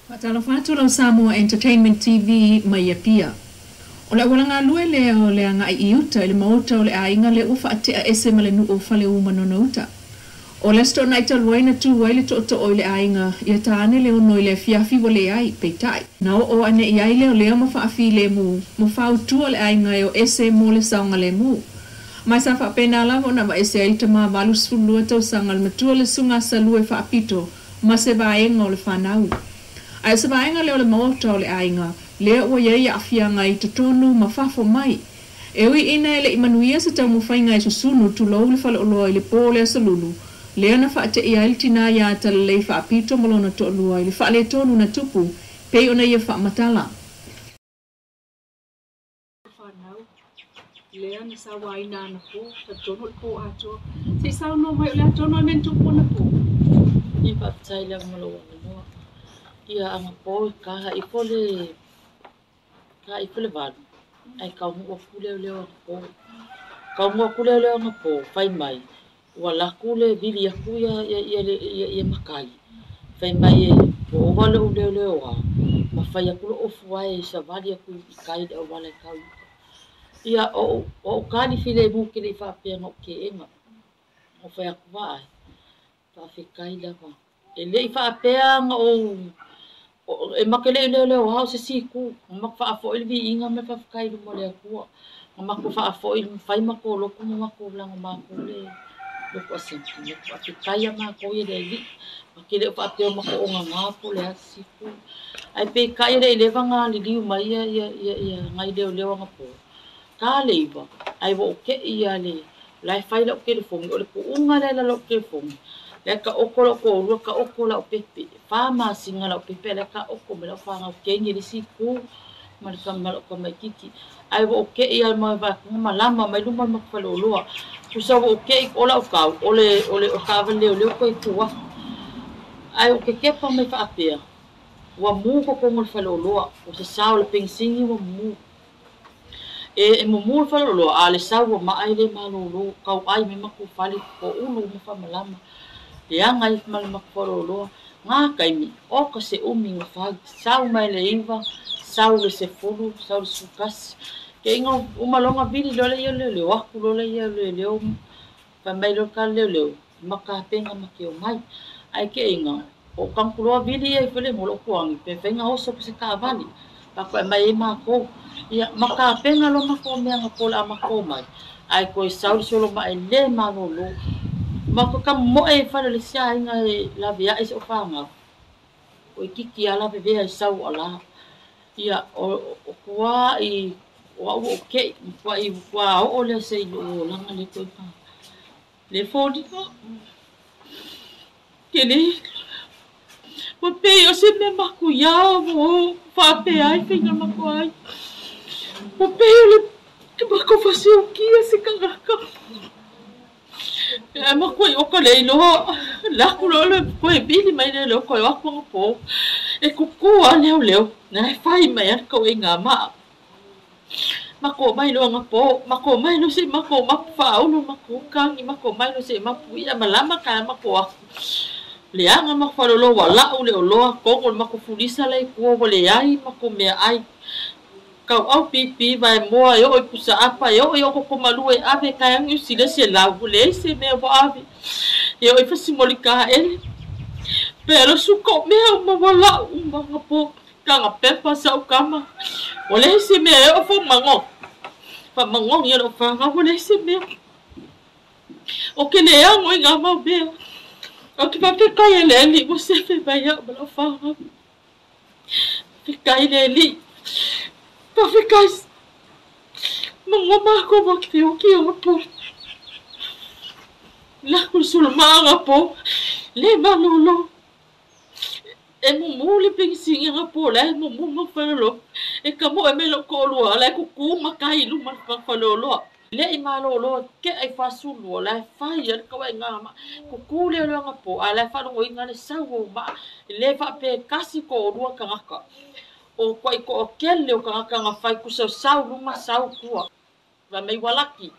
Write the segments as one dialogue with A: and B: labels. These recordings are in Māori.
A: Matalafatu lau Samoa Entertainment TV mai pia. O le walanga lue le o le anga I uta le mauta o le ainga le ufa ate a ese male nu o fale umanono uta. O le sto naita luaina tu waile to o le ainga ia taane le ono le fiafi wale ai peitai. Na o ane I ai le o le ama faafi le mu fau tu o le ainga e o ese mo le saunga le mu. Mai sa fa pena lava na va ese ai tama valu sfulua tau sanga le matua le sunga salue faapito ma se vaenga o le whanau. Ai se vaenga leo le mauta o le ainga, lea ua iei a fianga I tonu mafafo mai. E ui ina ele imanuia se tau muwhainga I susunu tu lau le whale oloa I le pō lea salulu, lea na whaate ia iltina ia tala lei whaapito malona to olua I le whaale tonu na tupu, pei ona ia whaamatala. Lea na sa waina na po, ta tono le po ato, se sa no mai lea tono men tupu na po.
B: I whaatai lea malawa noa. Ia anga po kaha I pole valu. Ai kau mua kule leo anga po. Kau mua kule leo anga po, whai mai. Ua laku le vili aku ia makai. Whai mai e po wale u leo a. Ma whai aku lo ofu ai sa vali aku I kai de o wale kau. Ia o kani file muke le whaapea ngau ke enga. O whai aku waai. Whaafikai lava. E le I whaapea ngau e makele leo hau se siku mak fa fo ilvi inga me fa kai mo le ku mak fa fo il fai mako lo ku mako blango mako le lo ko sempre le fa kai ma ko ye le makele fa te mako nga ngapo le siku ai pe kai le vanga li liu mai ya ngai leo nga po ka leva ai vo ke ia le lai fai lo ke le fo o le ku unga le lo ke fo le ka okolo ko ru ka okola o pepe fa ma singa la pepe le ka oko me la fa nga ke ni siku ma ka mal ko mai kiki ai wo ke ia ma va ma lama mai lu ma fa lo lo ku sa wo ke ola o ka ole o ka va le ko ku wa ai o ke pa me fa apea wa mu ko mo fa lo lo o se sa o le pensingi wa mu e mo fa lo lo ale sa wo ma ai le ma lo ka ai me ma ku fa le ko ulu mo fa malama ia ngai mal makforolo nga kaimi o ka se umi nga fa sau mai le iva sau le se fulu sau le sukas ke inga umalonga vili lo le aku lo le fa mai lo ka le maka penga makio mai ai ke inga o kankulo vili e fele mo lo kuangi pe venga oso se ka vali pa ko mai ma ko ia maka penga lo mako me nga pola mako mai ai ko sau solo mai le ma lo mako ka mo e fala le sia inga la via is o fanga o kiki ala be vea sau ala ia o kwa I o ke kwa o le sei lo langa le ko pa le fodi ko ke le mo pe o se me mako ya o fa pe ai finga mako ai mo pe le mako fa se o ki se kangaka e ma ko o ko le lo la ku lo ko e bili mai le lo ko o ko po e ku ku a leo na fai mai ko e nga ma ko mai lo nga po ma ko mai lo se ma ko ma fa o no ma ko kang ma ko mai lo se ma pu ya malama ka ma ko le anga ma fa lo wala o le lo ko ko ma ko fulisa le ko le ai ma ko me ai kau au pipi vai moa yo e pusa apa yo ko malu e ave kaya ngi sile se la vule se me vo ave yo e fasi molika ele pero su ko me uma wala uma ngapo kanga pepa sa ukama ole se me yo fo mango yo lo fa nga ole se me o ke le ya mo nga ma be o ke pa pe kaya le li mo se fe ba ya ba lo fa pe kaya le li Pafikas mangoma ko baktiyo kiyo po la kusulma po le manolo e mumuli pingsingi nga po la mumuma falo e kamo e melo ko lo la ku makai lu man falolo le imalolo ke ai fasulu la fire ka wa ngama ku le lo nga po ala fa lo ngane sawo ba le fa pe kasi ko ru ka ngaka o koi ko kele o kanga fai ku sau luma sau kua va mai walaki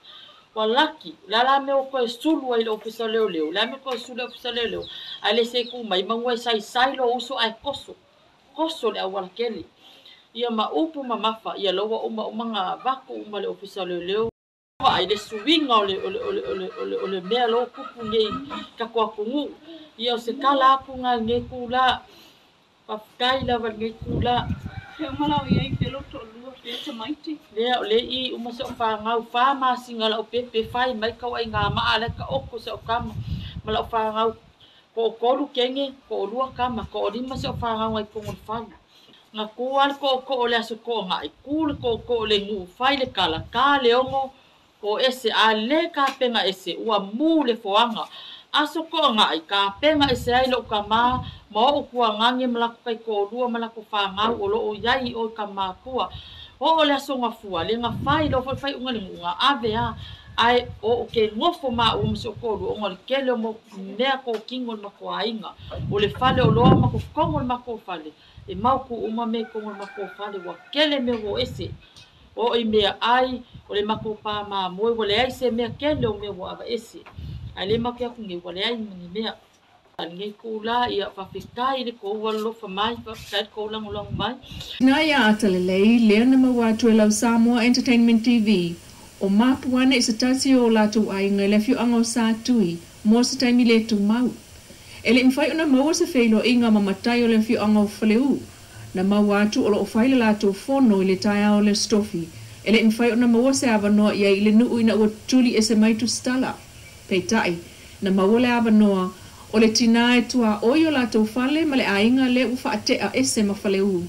B: la me o ko sulu ai lo pisa leo la me ko sulu pisa leo ale se ku mai mangwe sai lo uso ai koso koso le awala keli. Ia ma upu ma mafa, ia loa uma nga vaku uma le ofisa leo. Ai le suinga o le mea lo kupu nei ka kuakungu. Ia o se kala aku ngā nge kula, pafkai lava nge kula.
C: Pea mala o iai pelo to lua pea te maiti.
B: Lea o le I uma se o whangau, whama singa o pepe whai mai kau ai ngā maa le ka oko se o kama. Mala o whangau, ko o koru kenge, ko o lua kama, ko o lima se o whangau ai kongon whai. Ngā kual ko o le aso ko ngai, kule ko o le ngu whai le kala, ka le ongo, ko ese a le ka penga ese, ua mu le foanga. Aso ko ngai, ka penga ese ai lo ka maa, ma o kua ngange malako kai ko o lua malako whangau, o lo o iai o ka maa kua. O le aso ngā fua, le ngā whai lo whai unga le ngunga, ave a, ai o ke ngofo maa umse o koru, o ngā kele o mo mea ko kingo ma ko ainga, o le fale o loa ma ko kongo ma ko fale. E mau ku uma me kongo ma ko fale wa kele me wo ese. O I mea ai, o le mako pa ma moe, wale ai se mea kele o mea wa ava ese. Ai le mako ya kunge, wale ai mani mea. Nge kula ia whawhikai le ko ua lofa mai, whawhikai ko ulangulangu mai.
A: Nā ia atalelei, lea na mawatu e lau Samoa Entertainment TV. O mapuana I sa tasi o lātou ainga le fiu anga o sātui, mō sa taimi le tu mau. Ele mwhai ona maua sa whailo inga mamatai o le fiu anga o whaleu. Na mawatu o lo o whaile lātou whono I le taia o le stofi. Ele mwhai ona maua sa awanoa ia I le nuu ina ua tuli e se maitu stala. Peitai, na maua le awanoa, o le tina e tua oi o lātou whale ma le ainga le uwha atea ese ma whaleu.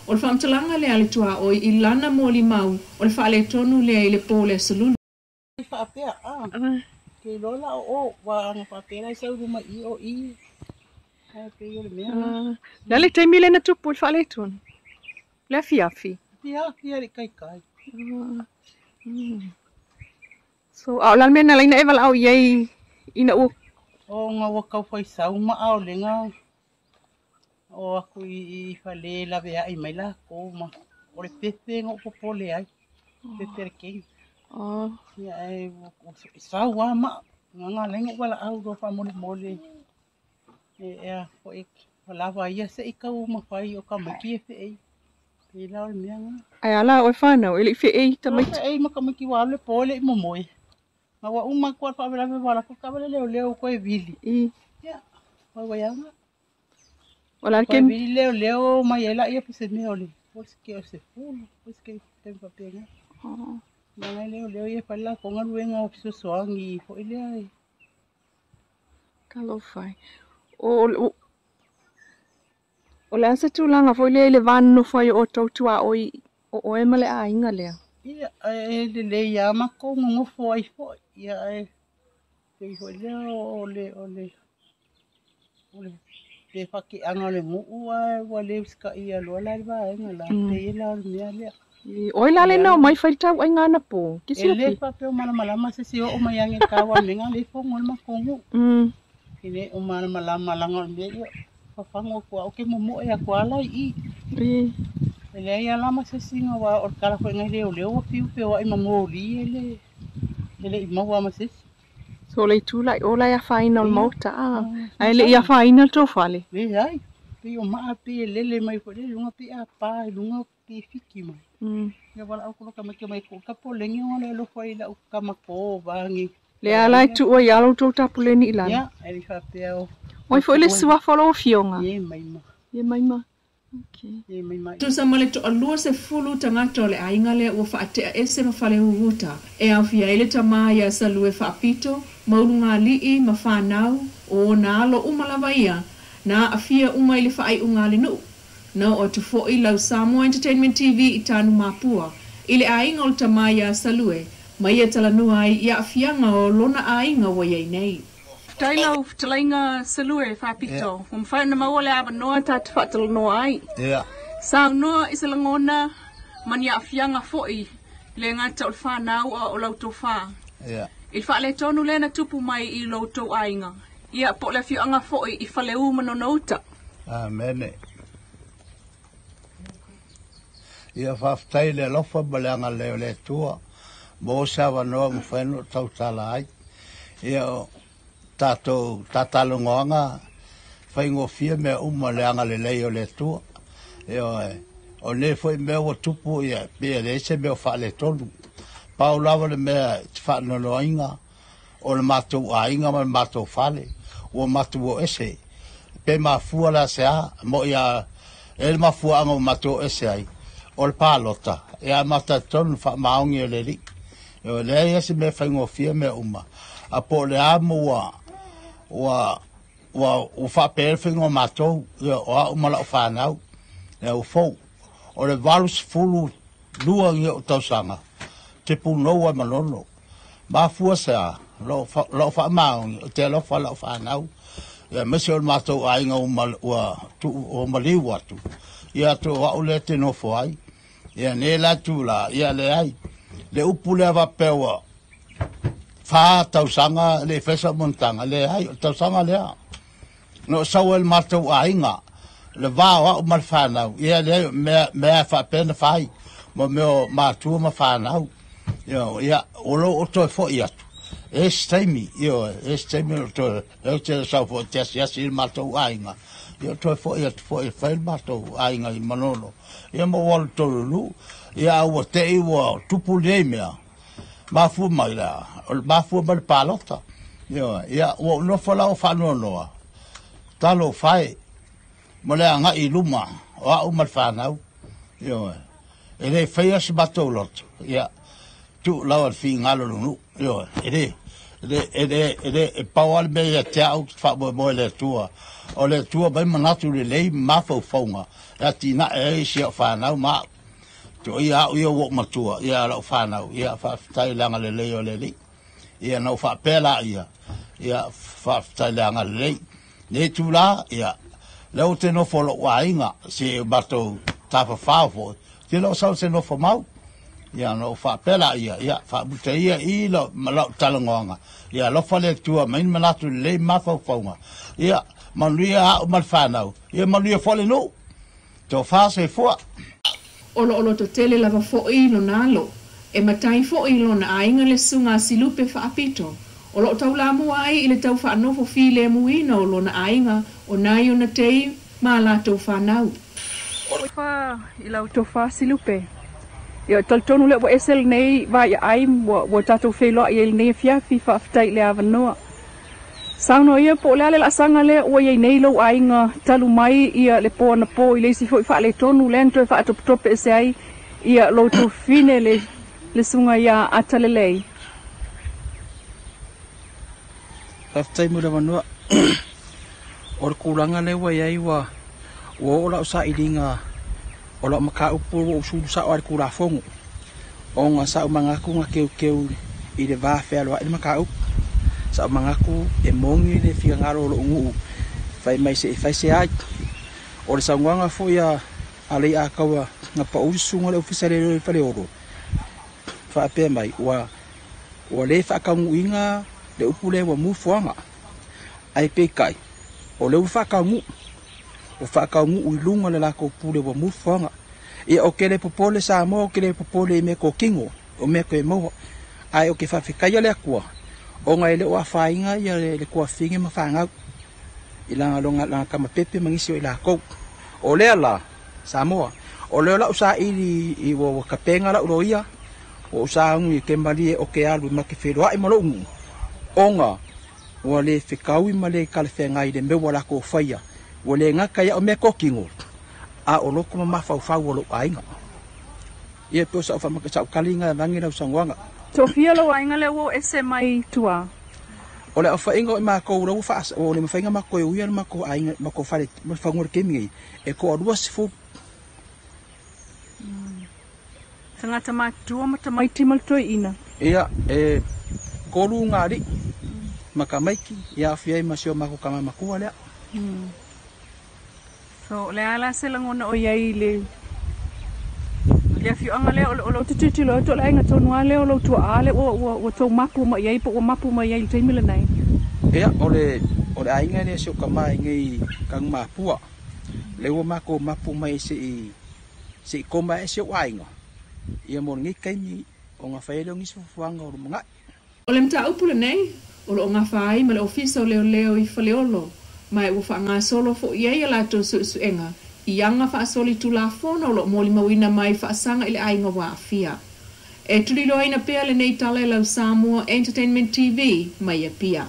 A: O le whaamtalanga le ale tua oi I lana mōli mau, o le whaale tonu le I le pōle salulu.
C: Whaapea, ke lola o wa anga whaapea sau ruma I o I. Hai pe o le mea.
A: La le taimi le na tupu le whaale tonu. Le afi.
C: Pia ri kai.
A: So, au lan mena laina e wala au iei ina u.
C: O ngā wakau whai sau ma au le ngā. O aku I whale lawe ai mai la ko ma. O le pepe ngā upopole ai. Pepe re kei. Ia e sau wa ma. Ngā lenga wala au ro wha mole. E ko e walawa ia se I kau ma whai o ka maki e whei. Pei lau le mea ngā.
A: Ai ala o whanau, ele whei tamait.
C: Ei ma ka maki wa le pole I momoe. Ma wa uma kwa whaawelawe wala ko ka wale leo koe vili. Ia, wai anga.
A: Wala
C: Koe vili leo mai ela ia puse mea ole. Pose ke o se fulu, pose ke tempa penga. Mana leo ia pala ko ngā ruenga o piso soangi, ho ile ai.
A: Ka lo whai. O le asa tūlanga fo ile le vanu whai o tautua o e male a inga lea.
C: Ia, le ia mako ngofo ai fo. Ia, kei ho leo ole. Te whake anga le nguu ai, wa le uska ia loa lai wa inga la. Te ila o mea lea.
A: Oi la le nao mai whai tau ai ngana po.
C: E le whapeo malama se se o mai ange kawa menga le fo ngol makongu. Kine o malama langa o mea ia. Whafango kua o ke momo e a kua lai I. Ele ia lama se singa wa o kala koe ngai leo wa piu peo ai mamori ele I maua ma se.
A: So le tūlai o lai a whaina o mauta a. Ai le ia whaina tō whale.
C: Le ai. Pe o maa pe lele mai ko le lunga pe a pā lunga pe fiki mai. Ia wala au kuloka mai ko kapo lengi o le lofo I la uka mako vangi.
A: Le alai tu o ialo tō tapuleni ilana.
C: Ia, eri whapeo.
A: Oi fo ile sua whalo o fionga.
C: Ie maima.
A: Ie maima. Okay.
C: Ie maima.
A: Tu sa male to alua se fulu tangata o le ainga le ua whaatea ese ma whale uhuta. E au fia ele tama ia sa lue whaapito, maulunga lii, ma whanau, o na alo umalawa ia, na a fia uma ili whaai unga le nu. Na o tu fo I lau Samoa Entertainment TV I tānu mapua, ile ainga o le tama ia sa lue, ma ia talanua ai ia a fianga o lona ainga wa iei nei. Tailau talainga salue whapito. Whai na maua le awa noa tatu whatalo noa ai. Sa noa isa langona mani a fianga foi le ngata o whanau o lautou wha. I wha le tonu le na tupu mai I lautou ainga. Ia po le fianga foi I whaleu manonauta.
D: Amene. Ia whaftai le lofa baleanga leo le tua. Mo sa wanoa mwhenu tau tala ai. Ia tātou tatalongoanga whaingo fia mea uma leanga le leo le tua. o le foi me o tupu ia pe le se me fa le tonu pa o lava le me fa no loinga o le matou ainga ma matou fale o matou o ese pe ma fua la sea mo ia el ma fua ngo matou ese ai o le palota ia mata tonu fa maungi le li o le ia se me fa ngo fia me uma a po le amo o fa pe ngo matou o ma la fa nau o fo o le valus fulu lua i o tausanga te punoa manono ma fua sa lo fa maungi o te lo fa nau ia mese o matou ainga o maliu atu ia to o le te no fo ai ia ne la tu la ia le ai le upu le va pewa fa tausanga le fesa montanga le ai tausanga le no sau el matou ainga le va o mal fanau ia le me fa pena fai mo me ma tu ma fanau ia o lo o to fo ia estemi to o te sa fo te sia sil matou ainga ia to fo ia fa matou ainga I manolo ia mo wal to lu ia o te I o tupu le mea ma fu mai la ma fu mal palota ia o no fo la o fa no talo fai mo le anga I luma o mal fanau ele feia se batou lot ia tu la fi ngalo nu ele pawal me ya te au fa mo le tua o le tua ba manatu le ma fo fonga ya tina e si fa na ma to ia o matua ia la fa na ia fa tai langa le o le ia no fa pela ia fa tai langa le tu la ia le o te no fo lo wainga si bato ta fa fo te lo sa se no fo mau ia no fa pela ia fa buta ia I lo malo talangonga ia lo fa le tua mai manatu le ma fa fonga ia manuia o mal fanau ia manuia fo le no to fa se fo
A: Olo to tele lava fo I lo nalo e matai fo I lo na ainga le sunga silupe fa apito olo tau la mo ai I le tau fa no fo fi le muina o lo na ainga o nai ona tei ma la to fa nau
E: fa I lau to fa silupe ia tonu le wa esel nei va ia ai wa tatu fe lo ia nei fia fi fa ftai le avanoa sauno ia po le la sanga le o ia nei lo ainga talu mai ia le po na po I le si fo fa le tonu lento fa top se ai ia lo to fine le sunga ia atalelei
C: Taftai mura manua or kulanga le wa ia o la sa idinga o la maka upu o su sa o kula fongo o nga sa manga ku nga keu I le va fe lo I maka upu sa manga ku e mongi le fi ngaro lo ngu fai mai se ai o le sangwanga fo ia ale a kawa nga pa usu ngole ofisale le fale oro fa pe mai wa le fa ka ngu inga le upu le wa mu fuanga ai pe kai o le fa ka ngu o fa ka ngu ilunga le la ko pule wa mu fuanga e o kele popole sa mo kele popole me ko kingo o me ko mo ai o ke fa fika ya le akua o ngai le wa fainga ya le ko finge ma fanga ilanga longa la kama pepe mangisi ila ko o le ala samoa o le la usa I wo kapenga la uroia o usa ngi kembali o ke alu ma ke fero ai malo ngu onga o le fikawi ma le kalfenga I de me wala ko faia o le ngaka ya o me ko kingo a o loko ma fa o lo ainga ia po sa fa ma ka kalinga nangi na usangwanga
E: Sofia lo ainga le wo ese mai tua
C: o le fa ingo ma ko lo fa o le fa inga ma ko uia ma ko ainga ma ko fa le ma fa ngor kemi e ko adu sifo
E: tanga tama tua mata mai timal toi ina
C: ia ko lu ngari makamaiki ia fia ma sio ma ko kama makua le
E: so le ala se langona o yai le fi anga le o titi lo to la nga tonu ale o lo to ale o to mapu ma yai po mapu ma yai te mila nai
C: ia o le ainga ne sio kama ngai kang mapua le o mako mapu mai se koma e sio ainga ia mo ngi kai mi o nga faelo ngi so fuanga o mga
A: o le mta upule nei o lo nga fai ma le ofisa o leo I faleolo mai o fa nga solo fo ia la to su enga Ianga whaasoli tulafono lo moli mawina mai whaasanga ile ainga waafia. E tuliloina pea le nei tala lau Samoa Entertainment TV mai a pia.